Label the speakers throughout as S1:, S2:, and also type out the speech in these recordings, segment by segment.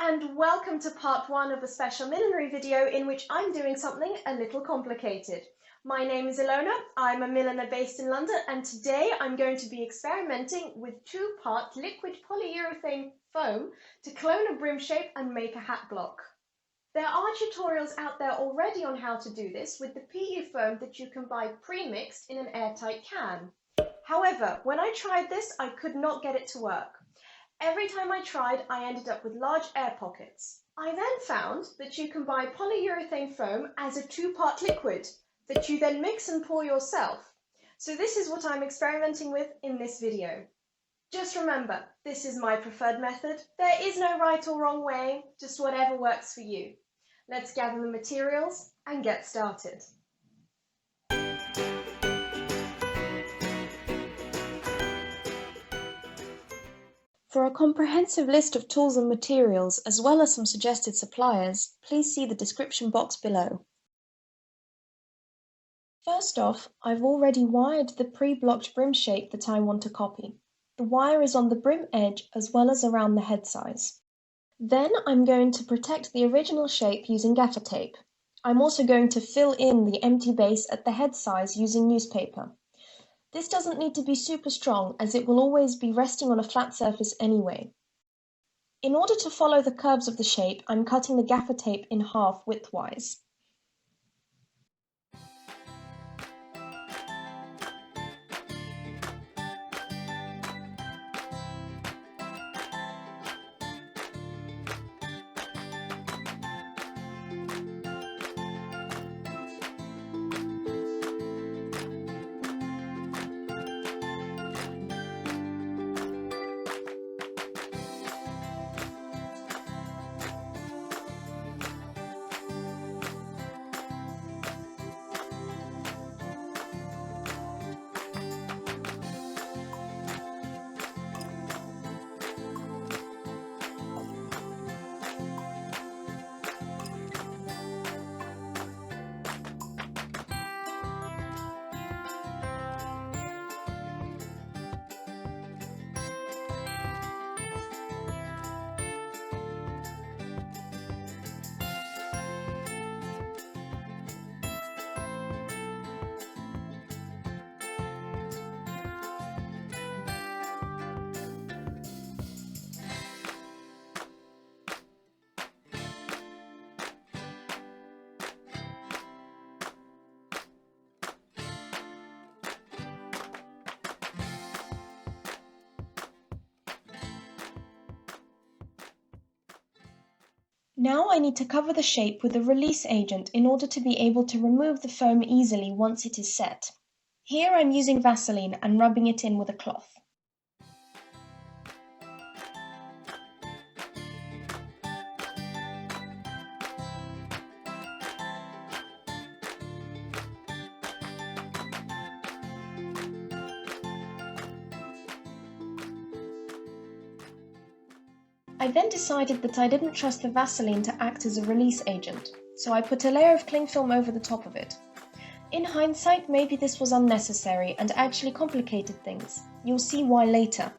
S1: and welcome to part 1 of a special millinery video in which I'm doing something a little complicated. My name is Ilona, I'm a milliner based in London, and today I'm going to be experimenting with 2-part liquid polyurethane foam to clone a brim shape and make a hat block. There are tutorials out there already on how to do this with the PU foam that you can buy pre-mixed in an airtight can. However, when I tried this, I could not get it to work. Every time I tried, I ended up with large air pockets. I then found that you can buy polyurethane foam as a 2-part liquid that you then mix and pour yourself. So this is what I'm experimenting with in this video. Just remember, this is my preferred method. There is no right or wrong way, just whatever works for you. Let's gather the materials and get started. For a comprehensive list of tools and materials, as well as some suggested suppliers, please see the description box below. First off, I've already wired the pre-blocked brim shape that I want to copy. The wire is on the brim edge as well as around the head size. Then I'm going to protect the original shape using gaffer tape. I'm also going to fill in the empty base at the head size using newspaper. This doesn't need to be super strong as it will always be resting on a flat surface anyway. In order to follow the curves of the shape, I'm cutting the gaffer tape in half widthwise. Now I need to cover the shape with a release agent in order to be able to remove the foam easily once it is set. Here I'm using Vaseline and rubbing it in with a cloth. I then decided that I didn't trust the Vaseline to act as a release agent, so I put a layer of Clingfilm over the top of it. In hindsight, maybe this was unnecessary and actually complicated things. You'll see why later.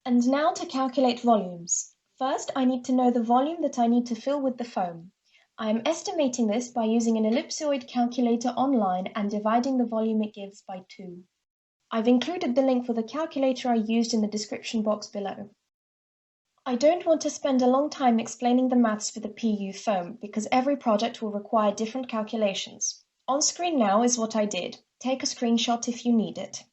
S1: And now to calculate volumes. First, I need to know the volume that I need to fill with the foam. I am estimating this by using an ellipsoid calculator online and dividing the volume it gives by 2. I've included the link for the calculator I used in the description box below. I don't want to spend a long time explaining the maths for the PU foam because every project will require different calculations. On screen now is what I did. Take a screenshot if you need it.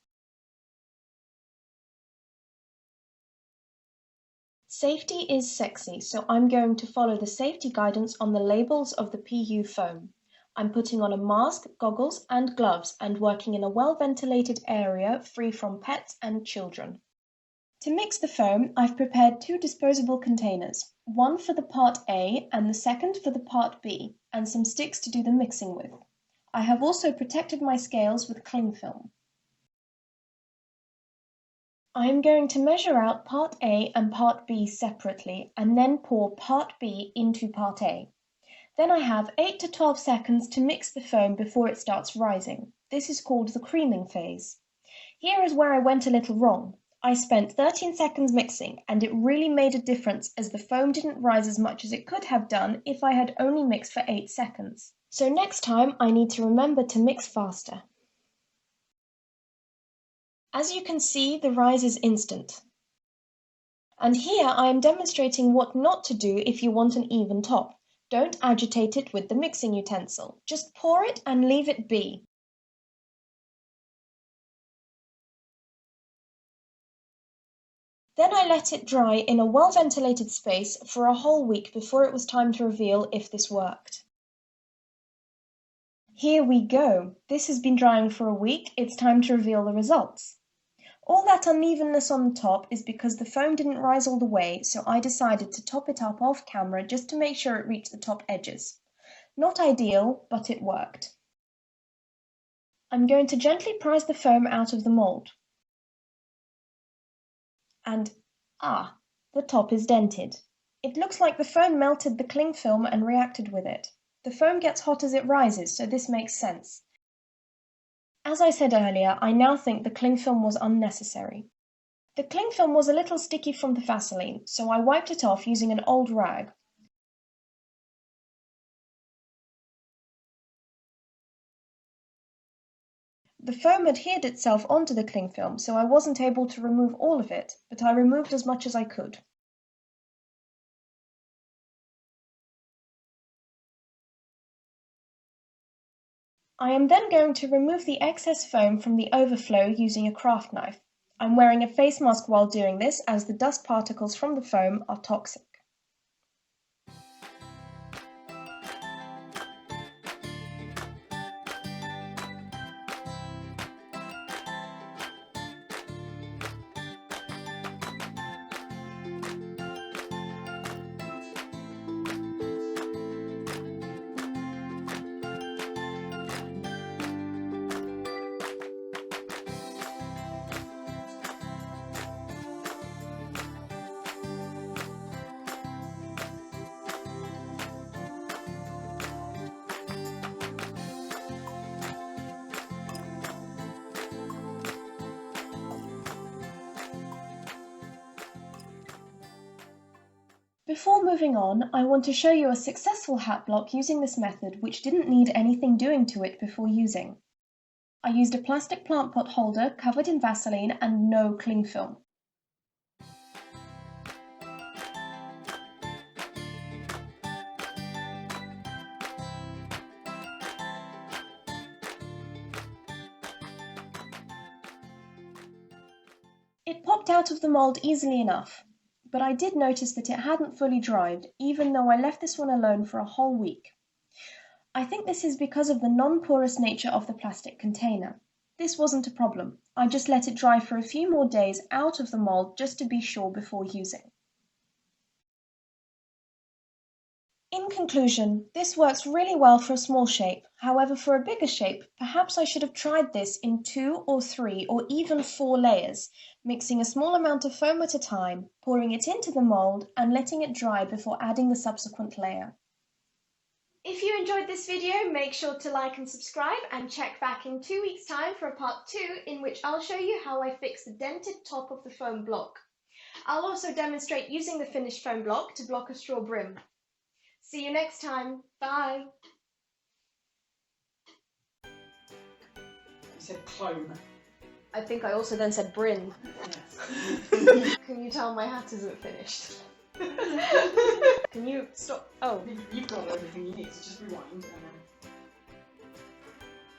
S1: Safety is sexy, so I'm going to follow the safety guidance on the labels of the PU foam. I'm putting on a mask, goggles and gloves and working in a well-ventilated area free from pets and children. To mix the foam, I've prepared 2 disposable containers, one for the part A and the second for the part B, and some sticks to do the mixing with. I have also protected my scales with Clingfilm. I am going to measure out part A and part B separately and then pour part B into part A. Then I have 8 to 12 seconds to mix the foam before it starts rising. This is called the creaming phase. Here is where I went a little wrong. I spent 13 seconds mixing and it really made a difference as the foam didn't rise as much as it could have done if I had only mixed for 8 seconds. So next time I need to remember to mix faster. As you can see, the rise is instant. And here I am demonstrating what not to do if you want an even top. Don't agitate it with the mixing utensil. Just pour it and leave it be. Then I let it dry in a well-ventilated space for a whole week before it was time to reveal if this worked. Here we go. This has been drying for a week. It's time to reveal the results. All that unevenness on the top is because the foam didn't rise all the way, so I decided to top it up off camera just to make sure it reached the top edges. Not ideal, but it worked. I'm going to gently prise the foam out of the mould. And the top is dented. It looks like the foam melted the cling film and reacted with it. The foam gets hot as it rises, so this makes sense. As I said earlier, I now think the cling film was unnecessary. The cling film was a little sticky from the Vaseline, so I wiped it off using an old rag. The foam adhered itself onto the cling film, so I wasn't able to remove all of it, but I removed as much as I could. I am then going to remove the excess foam from the overflow using a craft knife. I'm wearing a face mask while doing this as the dust particles from the foam are toxic. Before moving on, I want to show you a successful hat block using this method which didn't need anything doing to it before using. I used a plastic plant pot holder covered in Vaseline and no cling film. It popped out of the mould easily enough, but I did notice that it hadn't fully dried, even though I left this one alone for a whole week. I think this is because of the non-porous nature of the plastic container. This wasn't a problem. I just let it dry for a few more days out of the mould just to be sure before using. In conclusion, this works really well for a small shape. However, for a bigger shape, perhaps I should have tried this in 2 or 3 or even 4 layers, mixing a small amount of foam at a time, pouring it into the mould and letting it dry before adding the subsequent layer. If you enjoyed this video, make sure to like and subscribe and check back in 2 weeks' time for a part 2 in which I'll show you how I fix the dented top of the foam block. I'll also demonstrate using the finished foam block to block a straw brim. See you next time. Bye.
S2: You said clone.
S1: I think I also then said brim.
S2: Yes.
S1: Can you tell my hat isn't finished? Can you stop? Oh.
S2: You've got everything you need, so just rewind and then